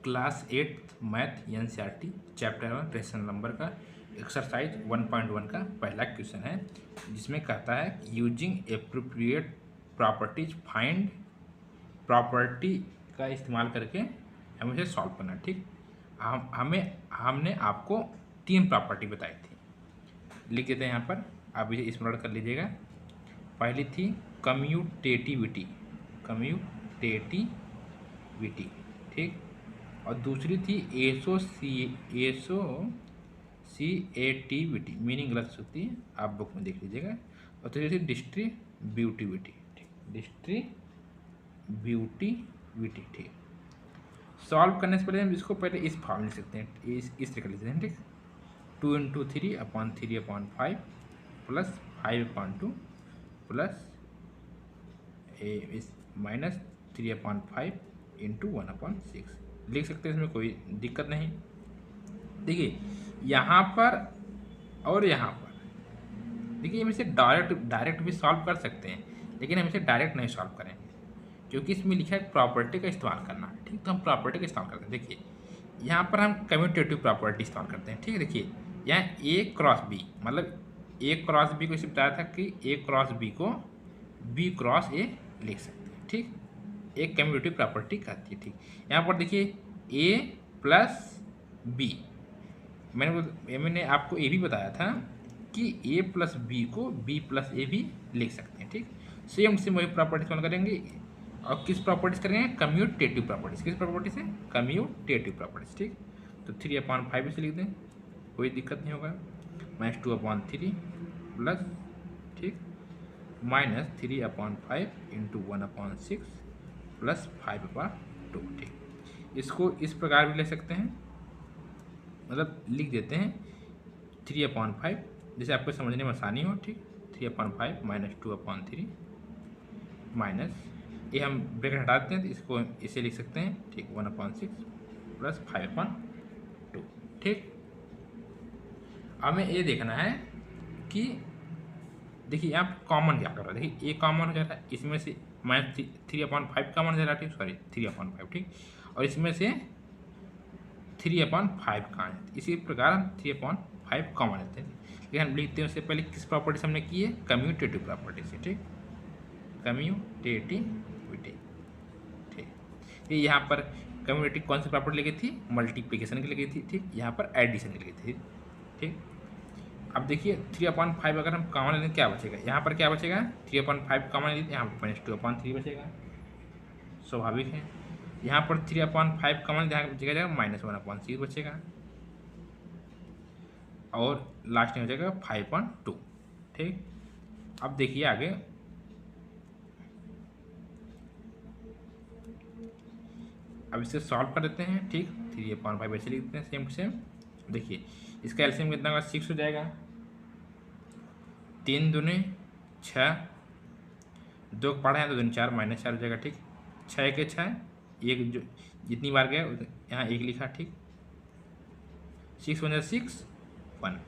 Class 8 math NCERT chapter 1 lesson number का exercise 1.1 का पहला क्वेश्चन है, जिसमें कहता है using appropriate properties find property का इस्तेमाल करके हमें इसे सॉल्व करना है। ठीक, हमने आपको 3 प्रॉपर्टी बताई थी, लिख देते हैं यहाँ पर, आप इसे स्मरण कर लीजिएगा। पहली थी कम्यूटेटिविटी, ठीक, और दूसरी थी एसोसिएटिविटी, मीनिंग गलत सकती है, आप बुक में देख लीजिएगा। और तीसरी थी डिस्ट्रीब्यूटिविटी, ठीक। सॉल्व करने से पहले हम इसको पहले इस फॉर्म लिख सकते हैं, इस तरह लिख सकते हैं। ठीक, 2 × 3/3/5 प्लस 5/2 प्लस माइनस 3/5 × 1/6 लिख सकते हैं, इसमें कोई दिक्कत नहीं। देखिए यहाँ पर और यहाँ पर, देखिए हम इसे डायरेक्ट भी सॉल्व कर सकते हैं, लेकिन हम इसे डायरेक्ट नहीं सॉल्व करेंगे क्योंकि इसमें लिखा है प्रॉपर्टी का इस्तेमाल करना है। ठीक, तो हम प्रॉपर्टी का इस्तेमाल करते हैं। देखिए यहाँ पर हम कम्यूटेटिव प्रॉपर्टी इस्तेमाल करते हैं। ठीक है, देखिए यहाँ A क्रॉस B, मतलब A क्रॉस B को इसे बताया था कि A क्रॉस B को B क्रॉस A लिख सकते हैं। ठीक, एक कम्यूटेटिव प्रॉपर्टी कहती है। ठीक, यहाँ पर देखिए A प्लस B, मैंने आपको ये भी बताया था कि A प्लस B को B प्लस A भी लिख सकते हैं। ठीक, सेम वही प्रॉपर्टी इस्तेमाल करेंगे। और किस प्रॉपर्टीज करेंगे? Commutative properties. किस प्रॉपर्टी से? Commutative properties. ठीक, तो 3/5 से लिख दें, कोई दिक्कत नहीं होगा। -2/3 प्लस, ठीक, -3/5 × 1/6 प्लस 5/2। ठीक, इसको इस प्रकार भी ले सकते हैं, मतलब लिख देते हैं 3/5, जैसे आपको समझने में आसानी हो। ठीक, 3/5 -2/3 माइनस, ये हम ब्रैकेट हटा देते हैं तो इसको इसे लिख सकते हैं। ठीक, 1/6 प्लस 5/2। ठीक, हमें ये देखना है कि देखिए यहाँ कॉमन क्या कर रहा है। देखिए ये कॉमन हो जा रहा है, इसमें से -3/5 कॉमन हो जा रहा है। ठीक, सॉरी 3/5। ठीक, और इसमें से 3/5 कहाँ है, इसी प्रकार हम 3/5 कॉमन लेते हैं। लेकिन हम लिखते हैं उससे पहले किस प्रॉपर्टी से हमने की है? कम्यूटेटिव प्रॉपर्टी से। ठीक, कम्यूटेटिविटी। ठीक, ये यहाँ पर कम्यूटेटिव कौन सी प्रॉपर्टी लगी थी? मल्टीप्लिकेशन की लगी थी। ठीक, यहाँ पर एडिशन की लगी थी। ठीक, अब देखिए 3/5 अगर हम कॉमन लेंगे क्या बचेगा? यहाँ पर क्या बचेगा? 3/5 कॉमन लेते, यहाँ पर -2/3 बचेगा, स्वाभाविक है। यहाँ पर 3/5 कॉमन, यहाँ बचेगा -1/6 बचेगा, और लास्ट में हो जाएगा 5/2। ठीक, अब देखिए आगे, अब इसे सॉल्व कर देते हैं। ठीक, 3/5 ऐसे लिख देते हैं, सेम टू सेम। देखिए इसका एलसीएम कितना होगा? 6 हो जाएगा, 3 दूने 6, 2 पढ़ा है तो 2 4, -4 हो जाएगा। ठीक, 6 के 6, एक जो जितनी बार गया यहाँ 1 लिखा। ठीक, 6 × 6 1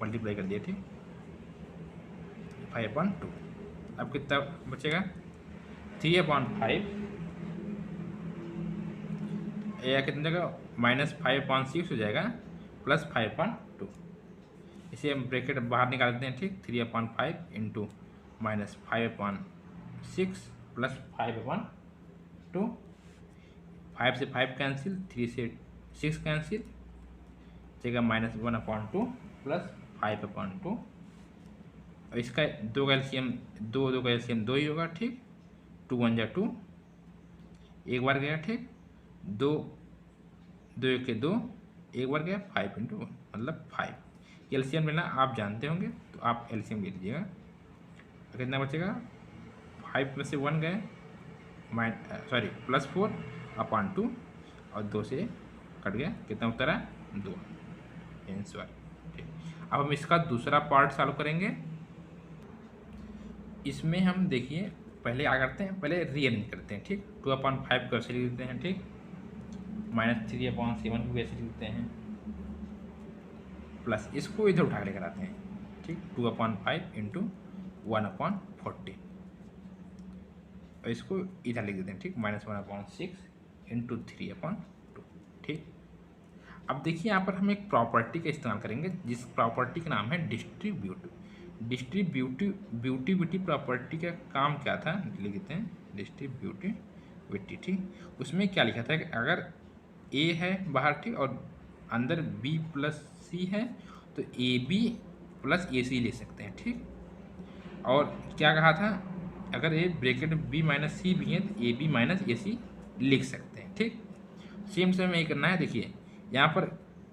मल्टीप्लाई कर दिया। ठीक, 5/2। अब कितना बचेगा? 3/5 या कितना जगह -5/6 हो जाएगा प्लस 5/2। इसे हम ब्रैकेट बाहर निकाल देते हैं। ठीक, 3/5 × -5/6 प्लस 5/2, 5 से 5 कैंसिल, 3 से 6 कैंसिल, जगह -1/2 प्लस 5/2। और इसका 2 का एलसीएम 2 ही होगा। ठीक, 2 × 1 2, एक बार गया। ठीक, 2 2 के 2, एक बार गया, 5 × 1 मतलब 5। एलसीएम लेना आप जानते होंगे, तो आप एलसीएम ले लीजिएगा। कितना बचेगा? 5 में से 1 गए, +4/2, और 2 से कट गया, कितना उत्तर है? 2 आंसर। ठीक, अब हम इसका दूसरा पार्ट सॉल्व करेंगे। इसमें हम देखिए पहले क्या करते हैं, पहले रीअरेंज करते हैं। ठीक, 2/5 को ऐसे लिख देते हैं। ठीक, -3/7 को भी ऐसे लिखते हैं, प्लस इसको इधर उठा के लेकर आते हैं। ठीक, 2/5 × 1/14, और इसको इधर लिख देते हैं। ठीक, -1/6 × 3/2। ठीक। अब देखिए यहाँ पर हम एक प्रॉपर्टी का इस्तेमाल करेंगे जिस प्रॉपर्टी का नाम है डिस्ट्रीब्यूटिविटी प्रॉपर्टी का काम क्या था, लिखते हैं डिस्ट्रीब्यूटिविटी, ठीक। उसमें क्या लिखा था कि अगर ए है बाहर, ठीक, और अंदर बी प्लस सी है तो ए बी प्लस ए सी ले सकते हैं, ठीक। और क्या कहा था, अगर ए ब्रैकेट बी माइनस सी भी है तो ए बी माइनस ए सी लिख सकते हैं, ठीक। सेम सेम यही करना है। देखिए यहाँ पर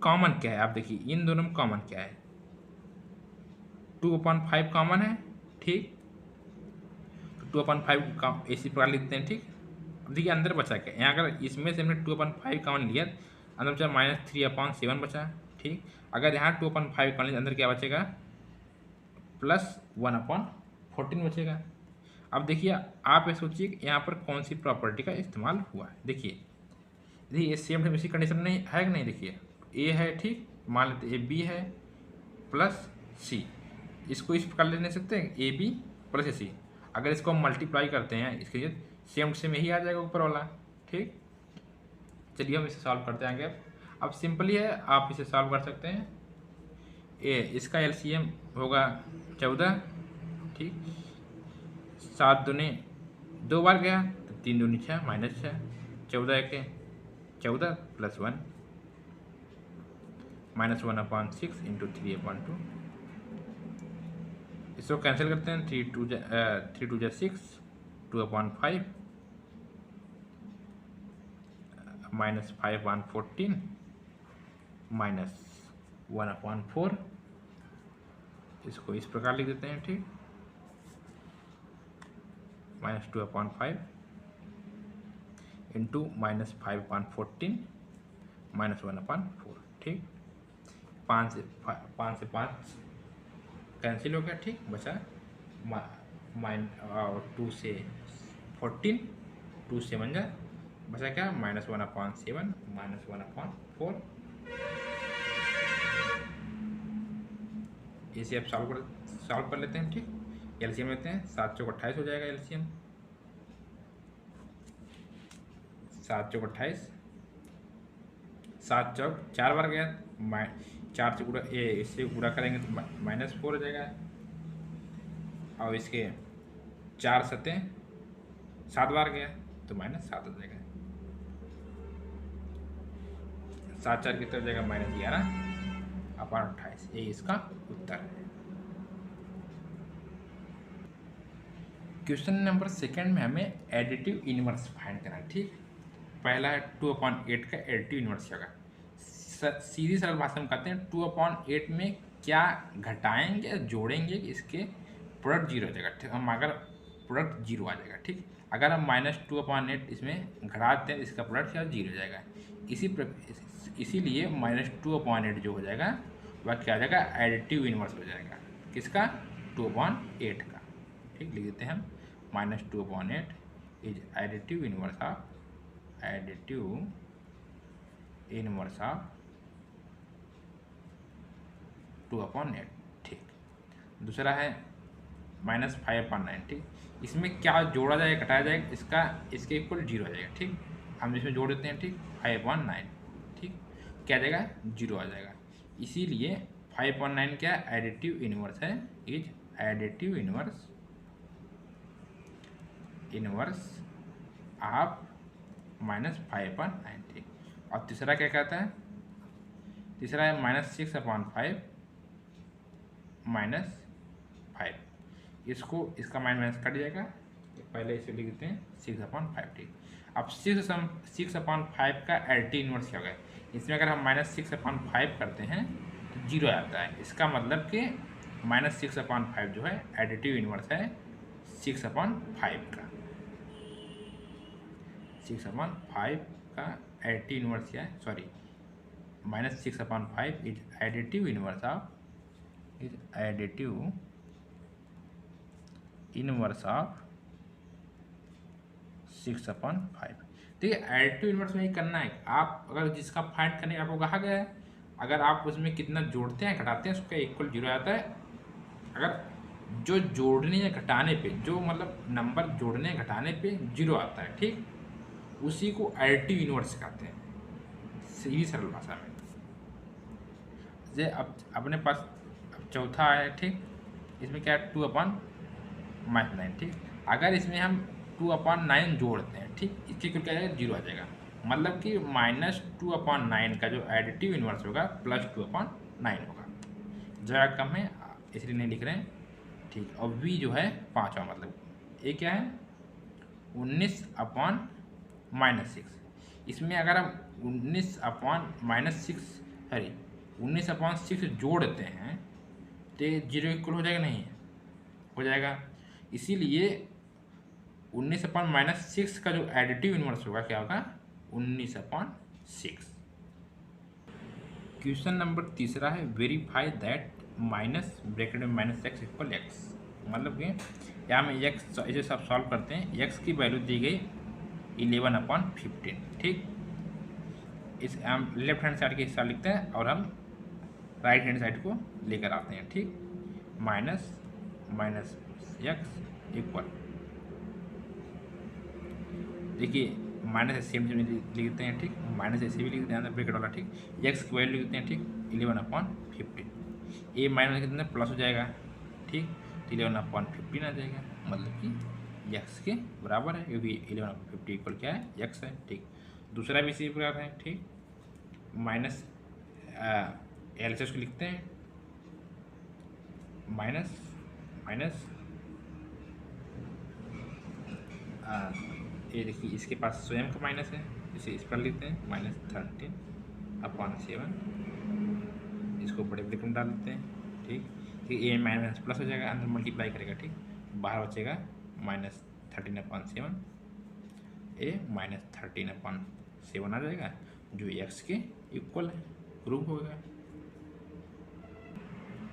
कॉमन क्या है, आप देखिए इन दोनों में कॉमन क्या है, 2/5 कॉमन है, ठीक। तो 2/5 का इसी प्रकार लिखते हैं, ठीक। अब देखिए अंदर बचा क्या, यहाँ अगर इसमें से हमने 2/5 कॉमन लिया अंदर बचा -3/7 बचा, ठीक। अगर यहाँ 2/5 कॉमन लिया अंदर क्या बचेगा, +1/14 बचेगा। अब देखिए आप ये सोचिए कि यहाँ पर कौन सी प्रॉपर्टी का इस्तेमाल हुआ है। देखिए ये सेम इसी कंडीशन में नहीं है कि नहीं, देखिए ए है, ठीक, मान लेते ए बी है प्लस सी, इसको इस प्रकार ले सकते हैं ए बी प्लस ए सी। अगर इसको हम मल्टीप्लाई करते हैं इसके लिए सेम सेम यही आ जाएगा ऊपर वाला, ठीक। चलिए हम इसे सॉल्व करते हैं आगे। अब सिंपली है, आप इसे सॉल्व कर सकते हैं। इसका एलसीएम होगा 14, ठीक। 7 दूनी 2 बार गया तो 3 दूनी 6 -6, 14 1 14 +1 -1/6 × 3/2। इसको कैंसिल करते हैं, 3 2 6 2/5 -5/14 -1/4। इसको इस प्रकार लिख देते हैं, ठीक, -2/5 × -5/14 -1/4, ठीक। 5 से 5 कैंसिल हो गया, ठीक, बचा -2 से 14, 2 से 1 जा बचा क्या, -1/7 -1/4। इसे आप सॉल्व कर लेते हैं, ठीक। एलसीएम लेते हैं, 7 चौक 28 हो जाएगा एलसीएम, 7 चौक 28, 7 चौक 4 बार गया, 4 से इससे गुणा करेंगे तो -4 हो जाएगा, और इसके 4 सतें 7 बार गया तो -7 हो जाएगा, 7 4 कितना हो जाएगा, -11/28। यही इसका उत्तर है। क्वेश्चन नंबर 2 में हमें एडिटिव इनवर्स फाइंड करना है, ठीक। पहला है 2/8 का एडिटिव इनवर्स होगा। सीधी सरल भाषा में कहते हैं 2/8 में क्या घटाएंगे जोड़ेंगे इसके प्रोडक्ट 0 हो जाएगा, ठीक। हम अगर प्रोडक्ट 0 आ जाएगा, ठीक। अगर हम -2/8 इसमें घटाते हैं इसका प्रोडक्ट क्या 0 हो जाएगा। इसीलिए -2/8 जो हो जाएगा वह क्या हो जाएगा, एडिटिव इनवर्स हो जाएगा, किसका, 2/8 का, ठीक। लिख देते हैं हम -2/8 इज एडिटिव इनवर्स ऑफ 2/8, ठीक। दूसरा है -5/9, ठीक। इसमें क्या जोड़ा जाएगा घटाया जाएगा, इसके इक्वल 0 आ जाएगा, ठीक। हम इसमें जोड़ देते हैं, ठीक, 5/9, ठीक, क्या आ जाएगा 0 आ जाएगा। इसीलिए 5/9 क्या एडिटिव इनवर्स है, इज एडिटिव इनवर्स ऑफ -5/9, ठीक। और तीसरा क्या कहता है, तीसरा है -6/5 -5, इसका माइनस कट जाएगा, पहले इसे लिख देते हैं 6/5, ठीक। अब 6/5 का एडिटिव इनवर्स क्या होगा, इसमें अगर हम -6/5 करते हैं तो 0 आता है, इसका मतलब कि -6/5 जो है एडिटिव इनवर्स है 6/5 का। 6/5 का एडिटिव इनवर्स क्या है, sorry, -6/5 is additive inverse of 6/5। ठीक है, एडिटिव इनवर्स में ही करना है। आप अगर जिसका फाइंड करने आपको कहा गया है, अगर आप उसमें कितना जोड़ते हैं घटाते हैं उसका इक्वल 0 आता है। अगर जो जोड़ने या घटाने पे, जो मतलब नंबर जोड़ने घटाने पे 0 आता है, ठीक, उसी को एडिटिव इनवर्स कहते हैं। सीधी सरल भाषा में। जे अब अपने पास अब चौथा है, ठीक, इसमें क्या है 2/-9, ठीक। अगर इसमें हम 2/9 जोड़ते हैं, ठीक, इसके इक्वल क्या आएगा 0 आ जाएगा। मतलब कि -2/9 का जो एडिटिव इन्वर्स होगा +2/9 होगा। जगह कम है इसलिए नहीं लिख रहे हैं, ठीक। और v जो है 5वां, मतलब ये क्या है 19/-6। इसमें अगर हम 19/6 जोड़ते हैं तो 0 इक्वल हो जाएगा, नहीं हो जाएगा। इसीलिए 19/-6 का जो एडिटिव इन्वर्स होगा क्या होगा 19/6। क्वेश्चन नंबर तीसरा है वेरीफाई दैट -(x = x)। मतलब कि यहाँ में x ऐसे सब सॉल्व करते हैं, x की वैल्यू दी गई 11/15, ठीक। इस हम लेफ्ट हैंड साइड के हिस्सा लिखते हैं और हम राइट हैंड साइड को लेकर आते हैं, ठीक। -(x = देखिए माइनस ऐसे सेम लिख देते हैं, ठीक। माइनस ऐसे भी लिख देते हैं ब्रैकेट वाला, ठीक। x की वैल्यू लिख देते हैं, ठीक 11/15। ए माइनस कितना प्लस हो जाएगा, ठीक, तो 11/15 आ जाएगा। मतलब कि x के बराबर है, क्योंकि 11/50 इक्वल क्या है x है, ठीक। दूसरा भी इसी प्रकार है, ठीक। माइनस एल से उसको लिखते हैं माइनस ये देखिए इसके पास स्वयं का माइनस है, इसे इस पर लिखते हैं -13/7। इसको बड़े ब्रैकेट में डाल देते हैं, ठीक। तो ए माइनस प्लस हो जाएगा, अंदर मल्टीप्लाई करेगा, ठीक। बाहर बचेगा -13/7, ए -13/7 आ जाएगा, जो x के इक्वल है, प्रूव हो गया।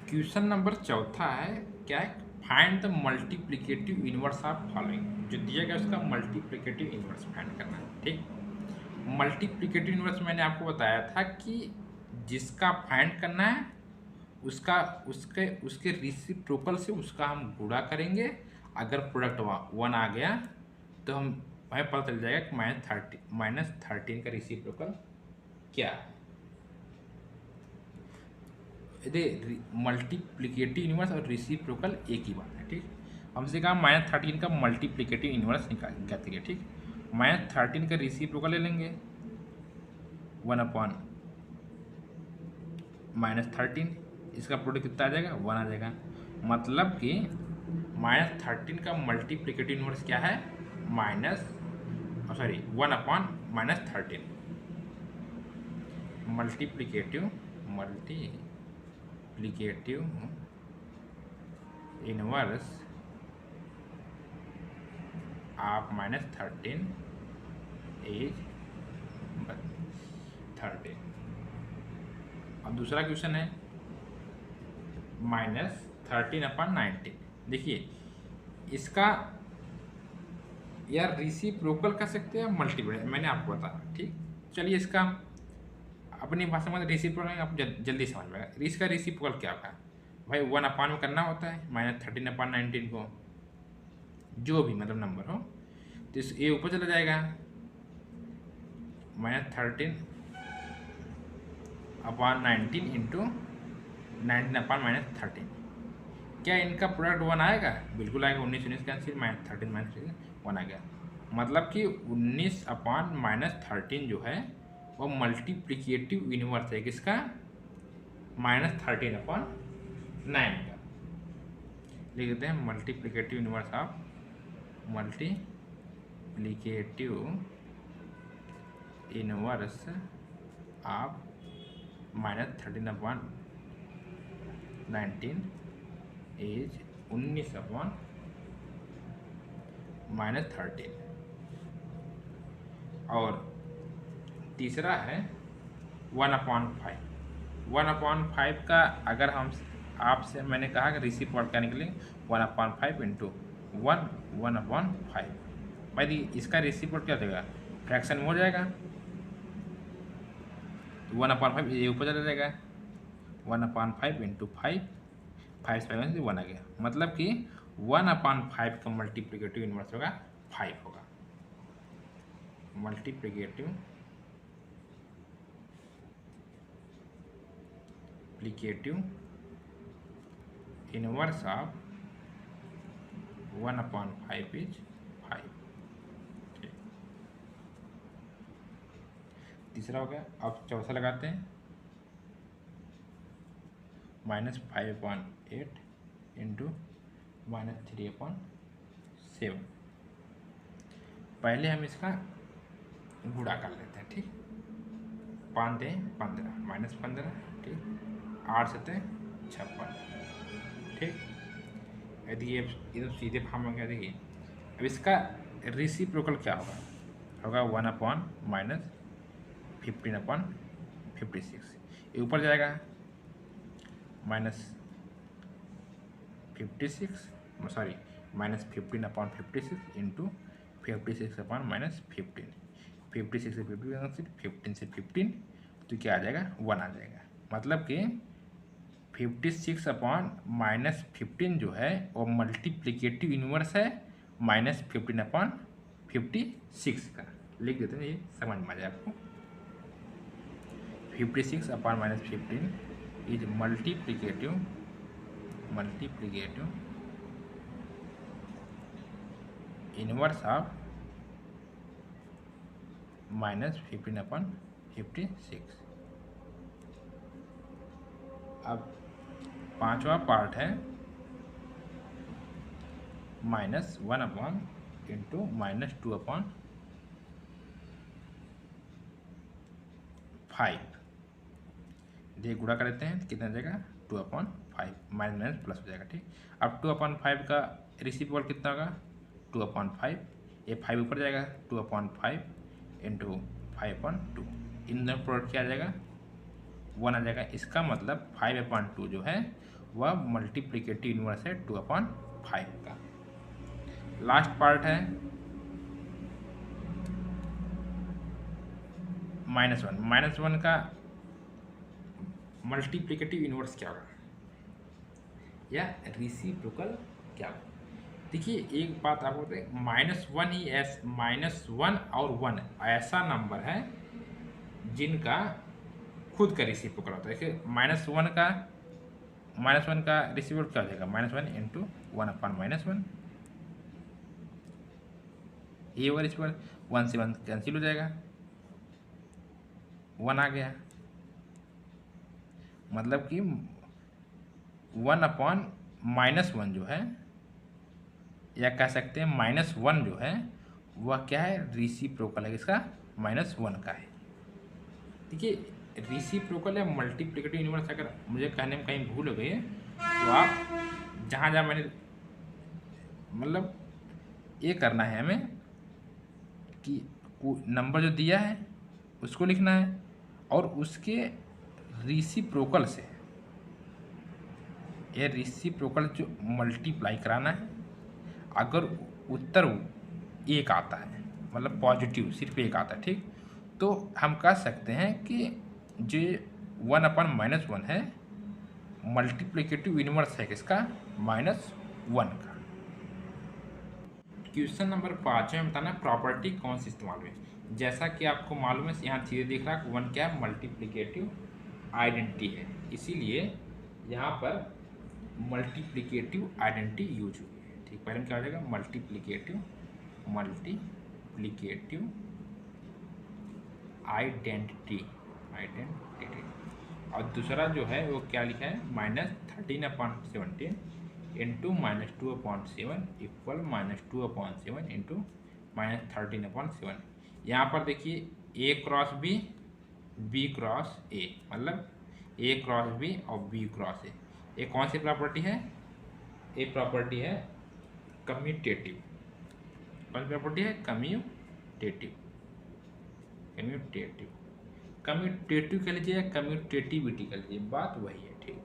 क्वेश्चन नंबर चौथा है क्या है find the multiplicative inverse of following. जो दिया गया उसका मल्टीप्लिकेटिव इनवर्स फाइंड करना है, ठीक। मल्टीप्लिकेटिव इनवर्स मैंने आपको बताया था कि जिसका फाइंड करना है उसके रेसिप्रोकल से उसका हम गुणा करेंगे। अगर प्रोडक्ट 1 आ गया तो हमें पता चल जाएगा कि -13 का रेसिप्रोकल क्या है। मल्टीप्लिकेटिव इनवर्स और रेसिप्रोकल एक ही बात है, ठीक। हमसे कहा -13 का मल्टीप्लिकेटिव इनवर्स निकालिए, ठीक। -13 का रेसिप्रोकल ले लेंगे 1/-13, इसका प्रोडक्ट कितना आ जाएगा 1 आ जाएगा। मतलब कि -13 का मल्टीप्लिकेटिव इनवर्स क्या है 1/-13 मल्टीप्लिकेटिव इनवर्स ऑफ -13 इज 13। अब दूसरा क्वेश्चन है -13/19। देखिए इसका यार रेसिप्रोकल कर सकते हैं, मल्टीप्लाई मैंने आपको बताया, ठीक। चलिए इसका अपनी भाषा में रेसिप्रोकल आप जल्दी समझ में आएगा। इसका रेसिप्रोकल क्या होगा भाई 1/में करना होता है -13/19 को, जो भी मतलब नंबर हो तो ये ऊपर चला जाएगा -13/19 इंटू 19/-13। क्या इनका प्रोडक्ट 1 आएगा? बिल्कुल आएगा। 19 कैंसिल, -13 1 आ गया। मतलब कि 19/-13 जो है वो मल्टीप्लिकेटिव इनवर्स है किसका -13/9 का। लिख देते हैं मल्टीप्लिकेटिव इनवर्स ऑफ -13/19 इज 19/-13। और तीसरा है 1/5। 1/5 का अगर हम आपसे मैंने कहा कि रेसिप्रोकल क्या निकलेंगे 1/5 इंटू 1/5। भाई इसका रेसिप्रोकल क्या देगा फ्रैक्शन में हो जाएगा, तो 1/5 ये ऊपर चला जाएगा 1/5 इंटू 5 से 1 आ गया। मतलब कि 1/5 का मल्टीप्लिकेटिव इनवर्स होगा 5 होगा। Multiplicative multiplicative inverse of 1/5 is 5। तीसरा हो गया। अब चौथा लगाते हैं, -5/8 इंटू -3/7। पहले हम इसका गुणा कर लेते हैं, ठीक। 5 दे 15 -15, ठीक। 8 7 56, ठीक। यदि ये एकदम सीधे फॉर्म में गया, देखिए अब इसका रेसिप्रोकल क्या होगा, 1/-15/56। ये ऊपर जाएगा -56, सॉरी -15/56 इंटू 56/-15। 56 से 15 से 15, तो क्या आ जाएगा, 1 आ जाएगा। मतलब कि 56/-15 जो है वो मल्टीप्लिकेटिव इनवर्स है -15/56 का। लिख देते हैं, ये समझ में आ जाए आपको। 56/-15 इज मल्टीप्लिकेटिव इनवर्स ऑफ -15/56। अब पांचवा पार्ट है -1/(-2/5। ये गुणा कर लेते हैं, कितना जाएगा, 2/5, माइनस प्लस हो जाएगा, ठीक। अब 2/5 का रेसिप्रोकल कितना होगा, 2/5। ये 5 ऊपर जाएगा, 2/5 इंटू 5/2। इन दोनों प्रोडक्ट क्या आ जाएगा, 1 आ जाएगा। इसका मतलब 5/2 जो है वह मल्टीप्लिकेटिव इनवर्स है 2/5 का। लास्ट पार्ट है -1 का मल्टीप्लिकेटिव इनवर्स क्या होगा या रेसिप्रोकल क्या होगा। देखिए एक बात आपको बताएं, -1 ही -1 और 1 ऐसा नंबर है जिनका खुद का रेसिप्रोकल होता है। देखिए -1 का रेसिप्रोकल क्या हो जाएगा, -1 इंटू 1/-1। ये वाला रेसिप्रोकल 1 से 1 कैंसिल हो जाएगा, 1 आ गया। मतलब कि 1/-1 जो है, या कह सकते हैं -1 जो है वह क्या है, रेसिप्रोकल है इसका, -1 का है। देखिए रेसिप्रोकल या मल्टीप्लिकेटिव इनवर्स अगर मुझे कहने में कहीं भूल हो गई है तो आप जहाँ जहाँ मैंने मतलब ये करना है हमें कि नंबर जो दिया है उसको लिखना है और उसके रेसिप्रोकल से ये रेसिप्रोकल जो मल्टीप्लाई कराना है। अगर उत्तर एक आता है, मतलब पॉजिटिव सिर्फ एक आता है, ठीक, तो हम कह सकते हैं कि जो 1/-1 है मल्टीप्लिकेटिव इनवर्स है किसका, -1 का। क्वेश्चन नंबर 5 में बताना प्रॉपर्टी कौन सी इस्तेमाल हुई। जैसा कि आपको मालूम है, यहाँ चीज़ें दिख रहा है, 1 क्या है, मल्टीप्लिकेटिव आइडेंटिटी है, इसीलिए यहाँ पर मल्टीप्लिकेटिव आइडेंटिटी यूज हुई है, ठीक। पहले क्या हो जाएगा, मल्टीप्लिकेटिव आइडेंटिटी। और दूसरा जो है वो क्या लिखा है, -13/17 इंटू -2/7 इक्वल -2/7 इंटू -13/7। यहाँ पर देखिए A cross B, B cross A, मतलब A क्रॉस B और B क्रॉस A। ये कौन सी प्रॉपर्टी है, ये प्रॉपर्टी है कम्यूटेटिव। कौन सी प्रॉपर्टी है, कम्यूटेटिव कह लीजिए या कम्यूटेटिविटी कह लीजिए, बात वही है, ठीक।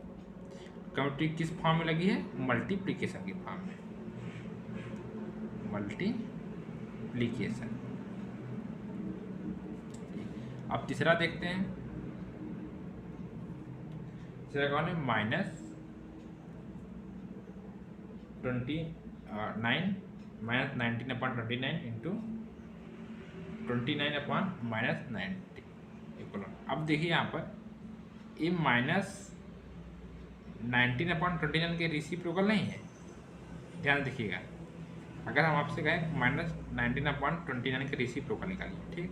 कम्यूटेटिव किस फॉर्म में लगी है, मल्टीप्लिकेशन के फॉर्म में, मल्टीप्लिकेशन। अब तीसरा देखते हैं, तीसरा कौन है, -19/29 इंटू 29/-90 इक्वल। अब देखिए यहाँ पर ये 19/29 के रेसिप्रोकल नहीं है, ध्यान देखिएगा। अगर हम आपसे कहें -19/29 के रेसिप्रोकल निकालिए, ठीक,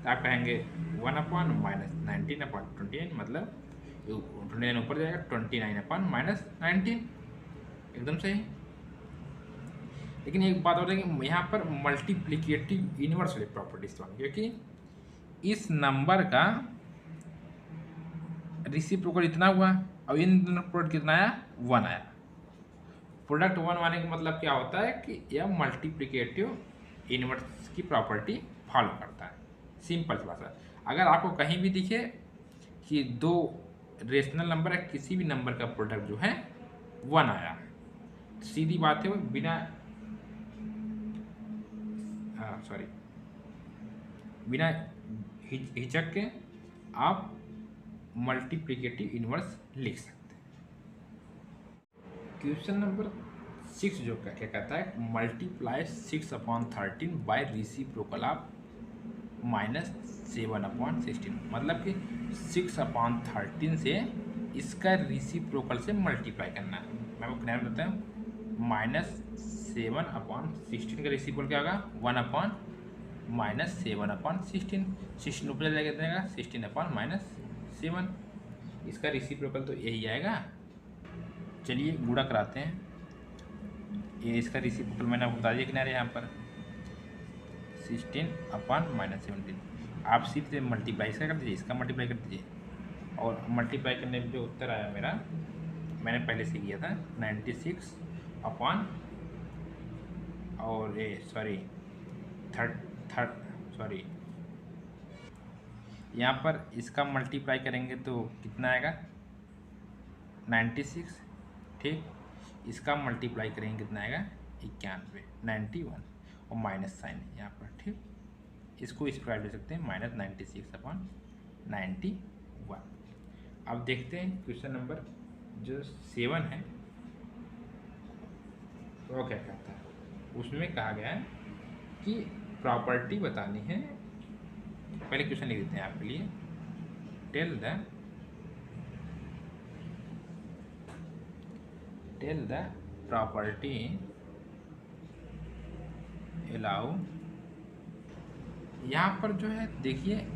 तो आप कहेंगे 1/-19/29, मतलब 29 ऊपर जाएगा, 29/-19, एकदम सही। लेकिन एक बात और है कि यहाँ पर मल्टीप्लिकेटिव इनवर्स वाली प्रॉपर्टीज, क्योंकि इस नंबर का रेसिप्रोकल इतना हुआ और इन दोनों प्रोडक्ट कितना आया, 1 आया। प्रोडक्ट 1 आने का मतलब क्या होता है कि यह मल्टीप्लिकेटिव इनवर्स की प्रॉपर्टी फॉलो करता है। सिंपल सा भाषा, अगर आपको कहीं भी दिखे कि दो रेशनल नंबर है, किसी भी नंबर का प्रोडक्ट जो है 1 आया, सीधी बात है वो बिना हिचक के आप मल्टीप्लिकेटिव इनवर्स लिख सकते हैं। क्वेश्चन नंबर 6 जो क्या कहता है, मल्टीप्लाई 6/13 बाय रेसिप्रोकल ऑफ -7/16, मतलब कि 6/13 से इसका रेसिप्रोकल से मल्टीप्लाई करना है। मैं आपको क्या बताता हूँ, -7/16 का रेसिप्रोकल क्या होगा, 1/-7/16, 16 ऊपर जाएगा कितना आएगा, 16/-7, इसका रेसिप्रोकल तो यही आएगा। चलिए गुणा कराते हैं, ये इसका रेसिप्रोकल मैंने आपको बता दिया किनारे यहाँ पर 16/-17, आप सिर्फ मल्टीप्लाई इसका कर दीजिए, इसका मल्टीप्लाई कर दीजिए, और मल्टीप्लाई करने में जो उत्तर आया मेरा, मैंने पहले से किया था 96 अपॉन और ये सॉरी यहाँ पर इसका मल्टीप्लाई करेंगे तो कितना आएगा 96, ठीक, इसका मल्टीप्लाई करेंगे कितना आएगा 91, 91 और माइनस साइन है यहाँ पर, ठीक, इसको इस प्रकार ले सकते हैं -96/91। अब देखते हैं क्वेश्चन नंबर जो 7 है वो क्या कहता है। उसमें कहा गया है कि प्रॉपर्टी बतानी है, पहले क्वेश्चन लिख देते हैं आपके लिए, टेल द प्रॉपर्टी अलाउ, यहाँ पर जो है देखिए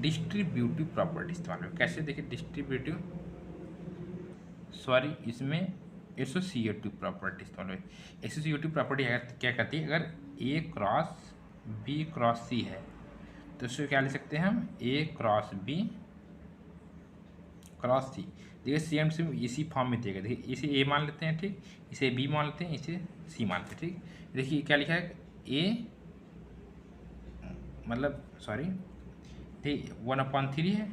डिस्ट्रीब्यूटिव प्रॉपर्टी इस्तेमाल है। कैसे देखिए इसमें एसोसिएटिव प्रॉपर्टी इस्तेमाल है। एसोसिएटिव प्रॉपर्टी क्या कहती है, अगर A cross B cross C है तो इसको क्या ले सकते हैं हम, A cross B cross C। देखिए सेम सेम इसी फॉर्म में देगा, देखिए इसे A मान लेते हैं, ठीक, इसे B मान लेते हैं, इसे C मान लेते हैं, ठीक। देखिए क्या लिखा है, A मतलब ठीक 1/3 है,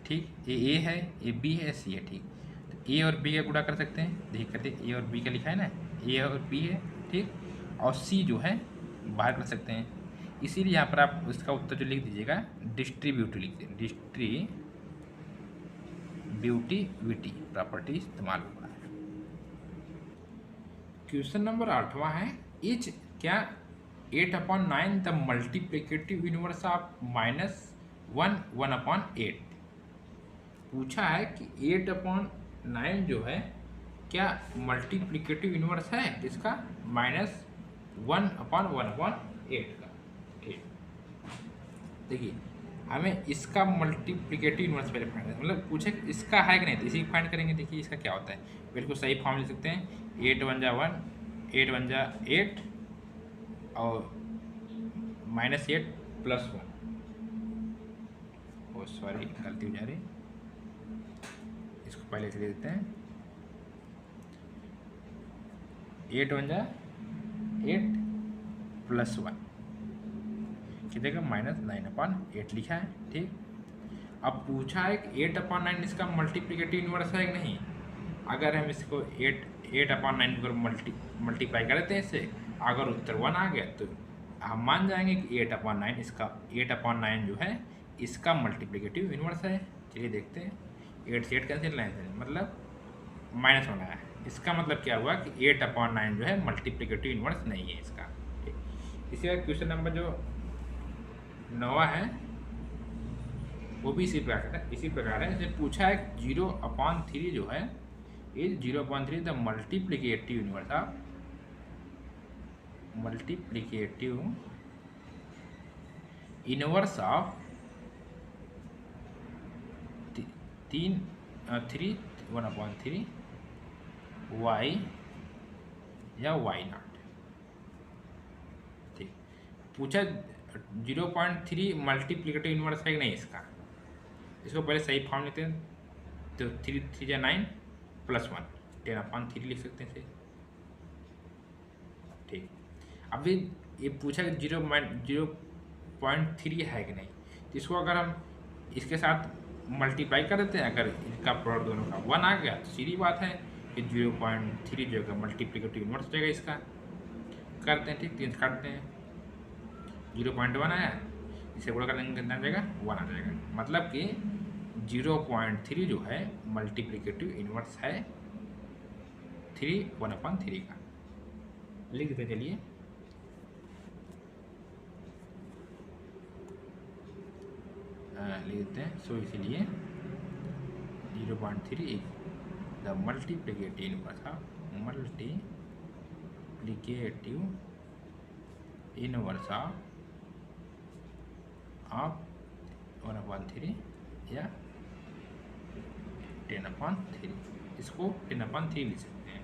ठीक, A है, A B है, C है, ठीक। तो A और B का गुणा कर सकते हैं, देखिए करते A और B का लिखा है ना, A और B है, ठीक, और C जो है बाहर कर सकते हैं। इसीलिए यहाँ पर आप उसका उत्तर जो लिख दीजिएगा डिस्ट्रीब्यूटिव लिख दीजिए, डिस्ट्रीब्यूटिविटी प्रॉपर्टी इस्तेमाल हुआ है। क्वेश्चन नंबर 8वां है, इज क्या 8/9 द मल्टीप्लिकेटिव इनवर्स ऑफ -1/8। पूछा है कि 8/9 जो है क्या मल्टीप्लिकेटिव इनवर्स है इसका -1/1/8 का, ठीक। देखिए हमें इसका मल्टीप्लिकेटिव इनवर्स पहले फाइंड करना, मतलब पूछे इसका है कि नहीं, तो इसी फाइंड करेंगे। देखिए इसका क्या होता है, बिल्कुल सही फॉर्म ले सकते हैं, 8 × 1 8 × 8 और -8 + 1, ओ सॉरी गलती हो जा रही, इसको पहले से ले देते हैं, 8 × 8 + 1 कितने -9/8 लिखा है, ठीक। अब पूछा है कि 8/9 इसका मल्टीप्लिकेटिव इनवर्स है कि नहीं। अगर हम इसको 8/9 को मल्टीप्लाई कर देते हैं इससे, अगर उत्तर 1 आ गया तो हम मान जाएंगे कि 8/9 इसका 8/9 जो है इसका मल्टीप्लिकेटिव इनवर्स है। चलिए देखते हैं, 8 से 8 कैंसिल लाइन से मतलब -1 आया है, इसका मतलब क्या हुआ कि 8/9 जो है मल्टीप्लिकेटिव इनवर्स नहीं है इसका, ठीक। इसी बार क्वेश्चन नंबर जो 9वां है वो भी इसी प्रकार है, जैसे पूछा है 0/3 जो है is 0.3 the multiplicative inverse of 1/3 y या y0। ठीक, पूछा 0.3 मल्टीप्लिकेटिव इनवर्स है कि नहीं इसका। इसको पहले सही फॉर्म लेते हैं, तो 3 3 9 +1 10/3 लिख सकते हैं। ठीक, अभी ये पूछा कि 0.3 है कि नहीं, तो इसको अगर हम इसके साथ मल्टीप्लाई कर देते हैं, अगर इनका प्रोडक्ट दोनों का 1 आ गया तो सीधी बात है कि 0.3 जो है मल्टीप्लिकेटिव इनवर्स हो जाएगा इसका। करते हैं, ठीक, 3 काटते हैं, 0.1 आया, इसे गुणा करने कितना आ जाएगा 1 आ जाएगा। मतलब कि 0.3 जो है मल्टीप्लिकेटिव इनवर्स है 1/3 का। लिख देते चलिए, लिख देते हैं। सो इसीलिए 0.3 द मल्टीप्लिकेटिव इनवर्स ऑफ 1/3 या 10/3। इसको 10/3 लिख सकते हैं।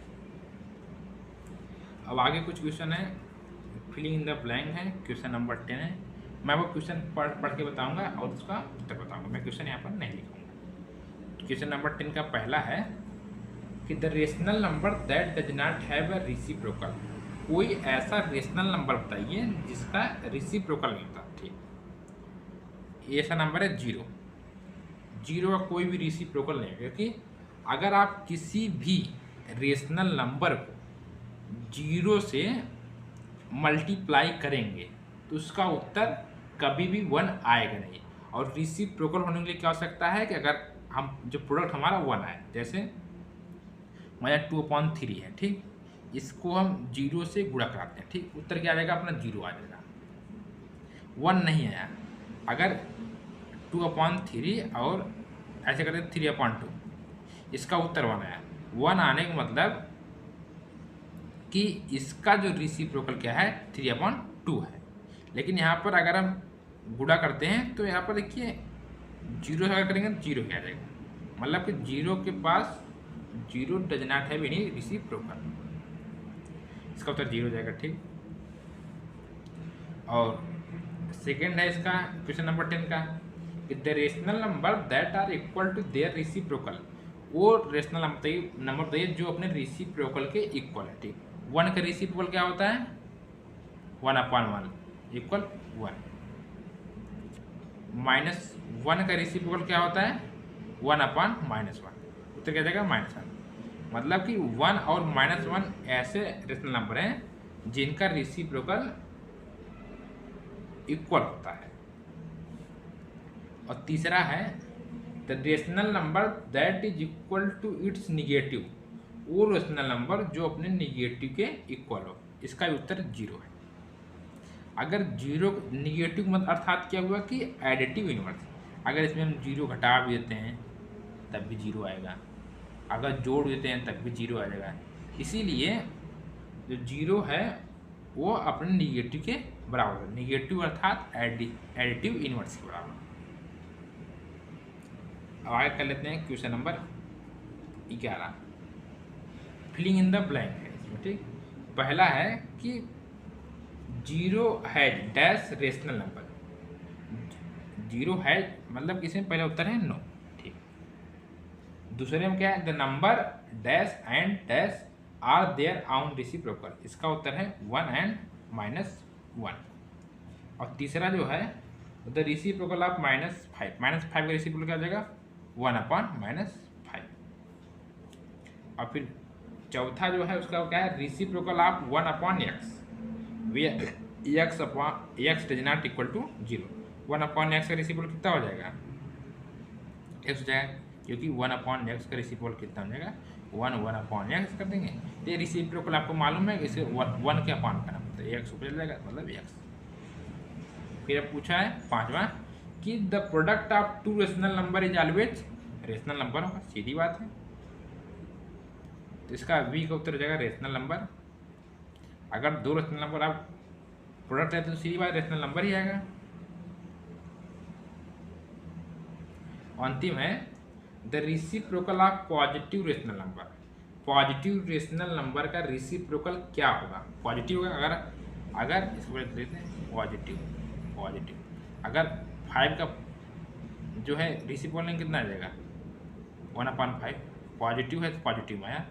अब आगे कुछ क्वेश्चन है, फिलिंग इन द ब्लैंक है, क्वेश्चन नंबर 10 है। मैं वो क्वेश्चन पढ़ के बताऊंगा और उसका उत्तर बताऊंगा, मैं क्वेश्चन यहाँ पर नहीं लिखूंगा। क्वेश्चन नंबर 10 का पहला है कि the rational number that does not have a reciprocal. कोई ऐसा रेशनल नंबर बताइए जिसका रेसिप्रोकल नहीं होता। ठीक, ऐसा नंबर है 0 का कोई भी रेसिप्रोकल नहीं है, क्योंकि अगर आप किसी भी रेशनल नंबर को 0 से मल्टीप्लाई करेंगे तो उसका उत्तर कभी भी 1 आएगा नहीं। और रेसिप्रोकल होने के लिए क्या हो सकता है कि अगर हम जो प्रोडक्ट हमारा 1 आए, जैसे हमारा 2/3 है, ठीक, इसको हम 0 से गुणा कराते हैं, ठीक, उत्तर क्या आ जाएगा अपना 0 आ जाएगा, 1 नहीं आया। अगर 2/3 और ऐसे करते हैं 3/2, इसका उत्तर 1 आया। 1 आने का मतलब कि इसका जो रेसिप्रोकल क्या है 3/2 है। लेकिन यहाँ पर अगर हम गुणा करते हैं तो यहाँ पर देखिए 0 से अगर करेंगे तो 0 क्या आ जाएगा, मतलब कि 0 के पास 0 does not have any reciprocal, इसका उत्तर 0 जाएगा। ठीक, और सेकेंड है इसका क्वेश्चन नंबर 10 का कि the rational number that are equal to their reciprocal. वो रेशनल नंबर बताइए जो अपने रेसिप्रोकल के इक्वल है। ठीक, 1 का रेसिप्रोकल क्या होता है 1/1 इक्वल 1, -1 का रेसिप्रोकल क्या होता है 1/-1, उत्तर क्या जाएगा -1। मतलब कि 1 और -1 ऐसे रेशनल नंबर हैं जिनका रेसिप्रोकल इक्वल होता है। और तीसरा है the rational number that is equal to its negative. वो रेशनल नंबर जो अपने निगेटिव के इक्वल हो, इसका उत्तर 0 है। अगर 0 निगेटिव मतलब अर्थात क्या हुआ कि एडिटिव इनवर्स, अगर इसमें हम 0 घटा भी देते हैं तब भी 0 आएगा, अगर जोड़ देते हैं तब भी 0 आ जाएगा। इसीलिए जो 0 है वो अपने निगेटिव के बराबर है, निगेटिव अर्थात एडिटिव इनवर्स के बराबर। अब आगे कर लेते हैं question number 11, filling in the blank है इसमें। ठीक, पहला है कि 0 है डैश रेशनल नंबर, 0 है मतलब इसमें पहला उत्तर है 9। ठीक, दूसरे में क्या है the number dash and dash are their own reciprocal, इसका उत्तर है 1 एंड -1। और तीसरा जो है द रेसिप्रोकल ऑफ -5 का रेसिप्रोकल क्या हो जाएगा 1/-5। और फिर चौथा जो है उसका क्या है reciprocal of 1/x x does not equal to 0। 1/x का रेसिप्रोकल कितना हो जाएगा x हो जाएगा, क्योंकि 1/x का रेसिप्रोकल कितना हो जाएगा 1/x कर देंगे। ये रेसिप्रोकल आपको मालूम है, इसे 1 के अपान करना पड़ता है, x ऊपर चला जाएगा मतलब x। फिर अब पूछा है पांचवा कि the product of 2 rational number is always rational number होगा, सीधी बात है। तो इसका वी का उत्तर हो जाएगा रेशनल नंबर। अगर दो रेशनल नंबर आप प्रोडक्ट है तो सीधी बात रेशनल नंबर ही आएगा। अंतिम है the reciprocal of positive rational number. Positive rational number का रेसिप्रोकल क्या होगा? पॉजिटिव होगा अगर इसको देते हैं पॉजिटिव अगर 5 का जो है रेसिप्रोकल कितना आ जाएगा 1/5। पॉजिटिव है तो पॉजिटिव आया,